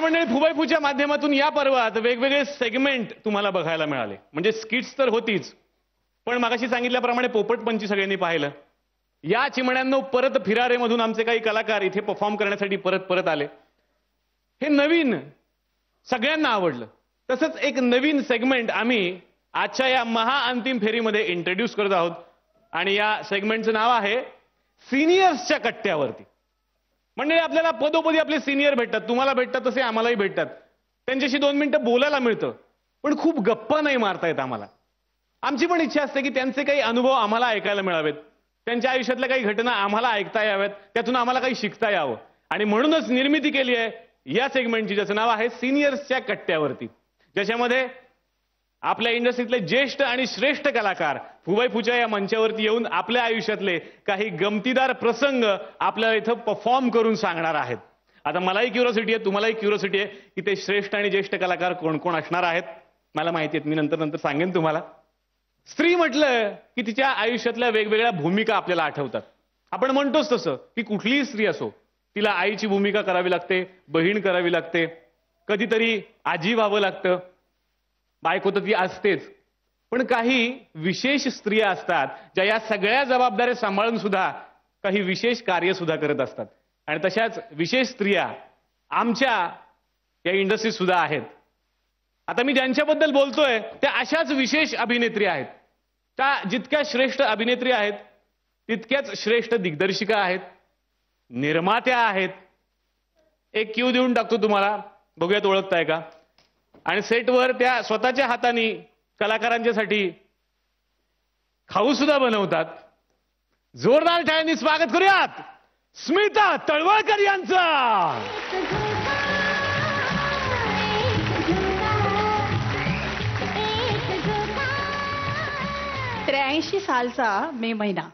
मंडळी, फुबाईफूच्या माध्यमातून या पर्वात वेगवेगळे सेगमेंट तुम्हाला बघायला मिळाले. म्हणजे स्किट्स तर होतीच, पण मागाशी सांगितल्याप्रमाणे पोपटपंची सगळ्यांनी पाहिलं. या चिमण्यांनो, परत फिरारेमधून आमचे काही कलाकार इथे परफॉर्म करण्यासाठी परत आले. हे नवीन सगळ्यांना आवडलं. तसंच एक नवीन सेगमेंट आम्ही आजच्या या महाअंतिम फेरीमध्ये इंट्रोड्यूस करत आहोत आणि या सेगमेंटचं नाव आहे सिनियर्सच्या कट्ट्यावरती. म्हणजे आपल्याला पदोपदी आपले सिनियर भेटतात, तुम्हाला भेटतात तसे आम्हालाही भेटतात. त्यांच्याशी 2 मिनिटं बोलायला मिळतं, पण खूप गप्पा नाही मारता येत आम्हाला. आमची पण इच्छा असते की त्यांचे काही अनुभव आम्हाला ऐकायला मिळावेत, त्यांच्या आयुष्यातल्या काही घटना आम्हाला ऐकता याव्यात, त्यातून आम्हाला काही शिकता यावं. आणि म्हणूनच निर्मिती केली आहे या सेगमेंटची, ज्याचं नाव आहे सिनियर्सच्या कट्ट्यावरती, ज्याच्यामध्ये आपल्या इंडस्ट्रीतले ज्येष्ठ आणि श्रेष्ठ कलाकार फुबाईफूच्या या मंचावरती येऊन आपल्या आयुष्यातले काही गमतीदार प्रसंग आपल्याला इथं परफॉर्म करून सांगणार आहेत. आता मलाही क्युरिओसिटी आहे, तुम्हालाही क्युरिओसिटी आहे की ते श्रेष्ठ आणि ज्येष्ठ कलाकार कोण कोण असणार आहेत. मला माहिती आहेत, मी नंतर सांगेन तुम्हाला. स्त्री म्हटलं की तिच्या आयुष्यातल्या वेगवेगळ्या भूमिका आपल्याला आठवतात. आपण म्हणतोच तसं की कुठलीही स्त्री असो, तिला आईची भूमिका करावी लागते, बहीण करावी लागते, कधीतरी आजी व्हावं लागतं, बायको तर ती असतेच. पण काही विशेष स्त्रिया असतात ज्या या सगळ्या जबाबदाऱ्या सांभाळून सुद्धा काही विशेष कार्य सुद्धा करत असतात. आणि तशाच विशेष स्त्रिया आमच्या या इंडस्ट्रीत सुद्धा आहेत. आता मी ज्यांच्याबद्दल बोलतोय त्या अशाच विशेष अभिनेत्री आहेत. त्या जितक्या श्रेष्ठ अभिनेत्री आहेत तितक्याच श्रेष्ठ दिग्दर्शिका आहेत, निर्मात्या आहेत. एक क्यू देऊन टाकतो तुम्हाला, बघूयात ओळखताय का. आणि सेटवर त्या स्वतःच्या हाताने कलाकारांच्यासाठी खाऊ सुद्धा बनवतात. जोरदार टाळ्यांनी स्वागत करूयात स्मिता तळवळकर यांचं. 83 सालचा मे महिना,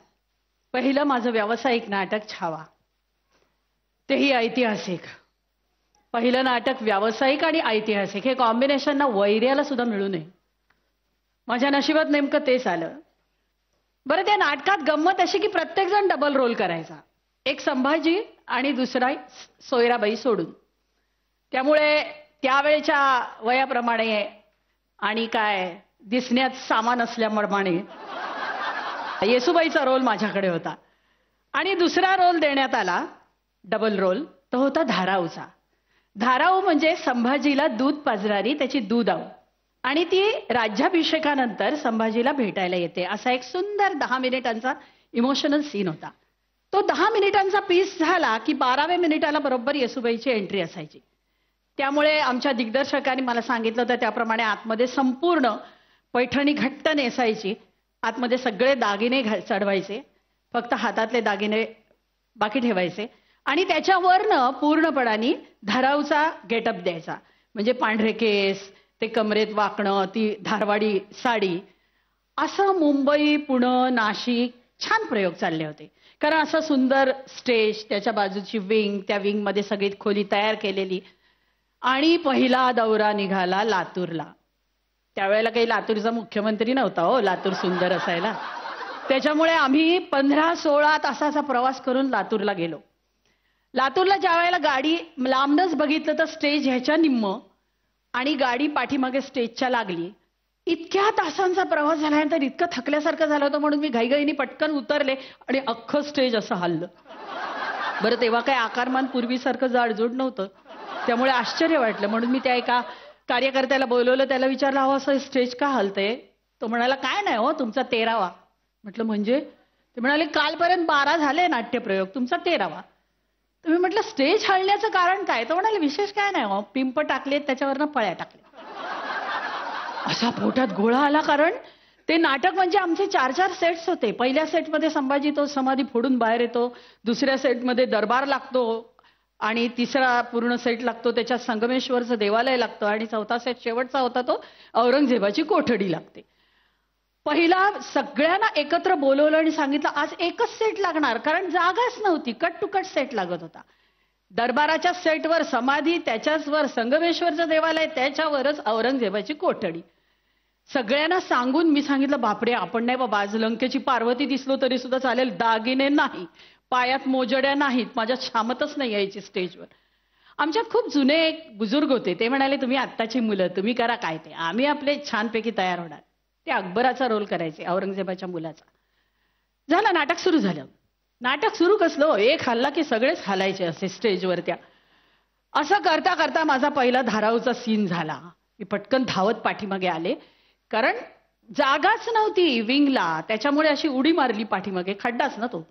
पहिलं माझं व्यावसायिक नाटक छावा, तेही ऐतिहासिक. पहिलं नाटक व्यावसायिक आणि ऐतिहासिक हे कॉम्बिनेशन ना वैर्याला सुद्धा मिळू नये. माझ्या नशिबात नेमकं तेच आलं. बरं, त्या नाटकात गंमत अशी की प्रत्येक जण डबल रोल करायचा, एक संभाजी आणि दुसरा सोयराबाई सोडून. त्यामुळे त्यावेळेच्या वयाप्रमाणे आणि काय दिसण्यात सामान असल्याप्रमाणे येसुबाईचा रोल माझ्याकडे होता. आणि दुसरा रोल देण्यात आला, डबल रोल, तो होता धाराऊचा. धाराऊ म्हणजे संभाजीला दूध पाजणारी त्याची दूधाऊ, आणि ती राज्याभिषेकानंतर संभाजीला भेटायला येते, असा एक सुंदर 10 मिनिटांचा इमोशनल सीन होता. तो 10 मिनिटांचा पीस झाला की 12व्या मिनिटाला बरोबर येसुबाईची एंट्री असायची. त्यामुळे आमच्या दिग्दर्शकांनी मला सांगितलं होतं त्याप्रमाणे आतमध्ये संपूर्ण पैठणी घट्ट नेसायची, आतमध्ये सगळे दागिने चढवायचे, फक्त हातातले दागिने बाकी ठेवायचे, आणि त्याच्यावरनं पूर्णपणाने धाराऊचा गेटअप द्यायचा. म्हणजे पांढरे केस, ते कमरेत वाकणं, ती धारवाडी साडी, असं मुंबई, पुणे, नाशिक छान प्रयोग चालले होते. कारण असं सुंदर स्टेज, त्याच्या बाजूची विंग, त्या विंगमध्ये सगळी खोली तयार केलेली. आणि पहिला दौरा निघाला लातूरला. त्यावेळेला काही लातूरचा मुख्यमंत्री नव्हता हो, लातूर सुंदर असायला. त्याच्यामुळे आम्ही 15-16 तासाचा प्रवास करून लातूरला गेलो. लातूरला ज्या वेळेला गाडी लांबनच बघितलं तर स्टेज ह्याच्या निम्म आणि गाडी पाठीमागे स्टेजच्या लागली. इतक्या तासांचा प्रवास झाल्यानंतर इतकं थकल्यासारखं झालं होतं, म्हणून मी घाईघाईने पटकन उतरले आणि अख्खं स्टेज असं हललं. बरं, तेव्हा काही आकारमान पूर्वीसारखं जाडजूड नव्हतं, त्यामुळे आश्चर्य वाटलं. म्हणून मी त्या एका कार्यकर्त्याला बोलवलं, त्याला विचारलं, अहो असं स्टेज का हलतंय? तो म्हणाला, काय नाही हो, तुमचा 13वा. म्हटलं म्हणजे? ते म्हणाले, कालपर्यंत 12 झाले नाट्यप्रयोग, तुमचा 13वा. तर मी म्हटलं, स्टेज हलण्याचं कारण काय? तो म्हणाले, विशेष काय नाही हो, पिंप टाकलेत, त्याच्यावरनं पळ्या टाकल्या. असा पोटात गोळा आला, कारण ते नाटक म्हणजे आमचे 4-4 सेट्स होते. पहिल्या सेटमध्ये संभाजी तो समाधी फोडून बाहेर येतो, दुसऱ्या सेटमध्ये दरबार लागतो, आणि तिसरा पूर्ण सेट लागतो त्याच्यात संगमेश्वरचं देवालय लागतं, आणि चौथा सेट शेवटचा होता तो औरंगजेबाची कोठडी लागते. पहिला सगळ्यांना एकत्र बोलवलं आणि सांगितलं आज एकच सेट लागणार, कारण जागाच नव्हती, कट टू कट सेट लागत होता. दरबाराच्या सेटवर समाधी, त्याच्याच वर संगमेश्वरचं देवालय, त्याच्यावरच औरंगजेबाची कोठडी. सगळ्यांना सांगून मी सांगितलं, बापरे, आपण नाही बाबा, आज लंकेची पार्वती दिसलो तरी सुद्धा चालेल, दागिने नाही, पायात मोजड्या नाहीत, माझ्या क्षमतच नाही यायची स्टेजवर. आमच्यात खूप जुने एक बुजुर्ग होते, ते म्हणाले तुम्ही आत्ताची मुलं तुम्ही करा काय ते, आम्ही आपले छानपैकी तयार होणार. ते अकबराचा रोल करायचे, औरंगजेबाच्या मुलाचा. झालं, नाटक सुरू झालं. नाटक सुरू कसलं, एक हल्ला की सगळेच हालायचे असे स्टेजवर त्या. असं करता करता माझा पहिला धाराऊचा सीन झाला. मी पटकन धावत पाठीमागे आले, कारण जागाच नव्हती विंगला, त्याच्यामुळे अशी उडी मारली पाठीमागे, खड्डाच ना तो.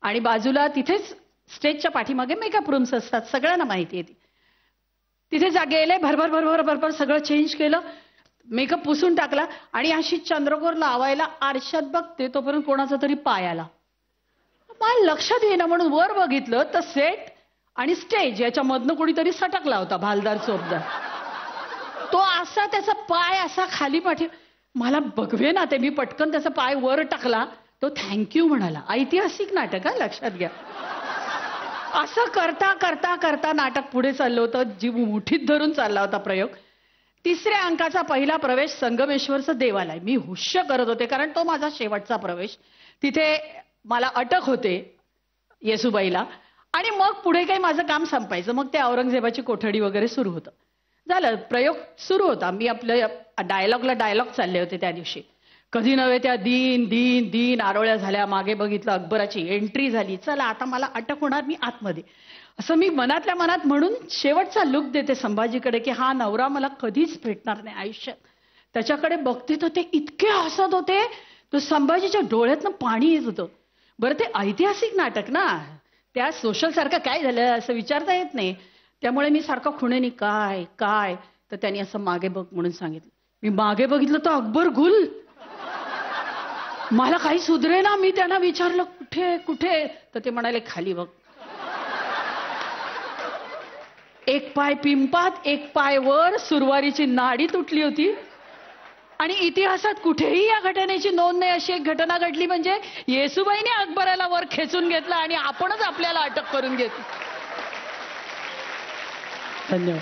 आणि बाजूला तिथेच स्टेजच्या पाठीमागे मेकअप रूम्स असतात, सगळ्यांना माहिती आहे ती. तिथे गेले, भरभर भरभर भरभर सगळं चेंज केलं, मेकअप पुसून टाकला आणि अशी चंद्रकोर लावायला आरशात बघते तोपर्यंत कोणाचा तरी पाय आला. मला लक्षात येईना म्हणून वर बघितलं तर सेट आणि स्टेज याच्यामधनं कोणीतरी सटकला होता, भालदार चोपदार. तो असा त्याचा पाय असा खाली पाठी, मला बघवे ना ते, मी पटकन त्याचा पाय वर टाकला, तो थँक्यू म्हणाला. ऐतिहासिक नाटक हा, लक्षात घ्या. असं करता करता करता नाटक पुढे चाललं होतं, जीव मुठीत धरून चालला होता प्रयोग. 3ऱ्या अंकाचा पहिला प्रवेश संगमेश्वरचं देवालय. मी हुश्य करत होते कारण तो माझा शेवटचा प्रवेश. तिथे मला अटक होते येसुबाईला, आणि मग पुढे काही माझं काम संपायचं. मग ते औरंगजेबाची कोठडी वगैरे सुरू होतं. झालं, प्रयोग सुरू होता. मी आपल्या डायलॉग चालले होते त्या दिवशी. कधी नव्हे त्या दीन दीन दीन आरोळ्या झाल्या. मागे बघितलं, अकबराची एंट्री झाली. चला आता मला अटक होणार, मी आतमध्ये, असं मी मनातल्या मनात म्हणून शेवटचा लुक देते संभाजीकडे की हा नवरा मला कधीच भेटणार नाही आयुष्यात. त्याच्याकडे बघते तर ते इतके हसत होते, तो संभाजीच्या डोळ्यातनं पाणी येत होतं. बरं, ते ऐतिहासिक नाटक ना, त्या सोशल सारखं काय झालं असं विचारता येत नाही. त्यामुळे मी सारखं खुणेनी काय काय, तर त्यांनी असं मागे बघ म्हणून सांगितलं. मी मागे बघितलं तर अकबर गुल. मला काही सुधरे ना. मी त्यांना विचारलं कुठे कुठे, तर ते म्हणाले खाली बघ. एक पाय पिंपात, एक पाय वर, सुरवारीची नाडी तुटली होती. आणि इतिहासात कुठेही या घटनेची नोंद नाही अशी एक घटना घडली म्हणजे येसुबाईने अकबराला वर खेचून घेतला आणि आपणच आपल्याला अटक करून घेतली. धन्यवाद.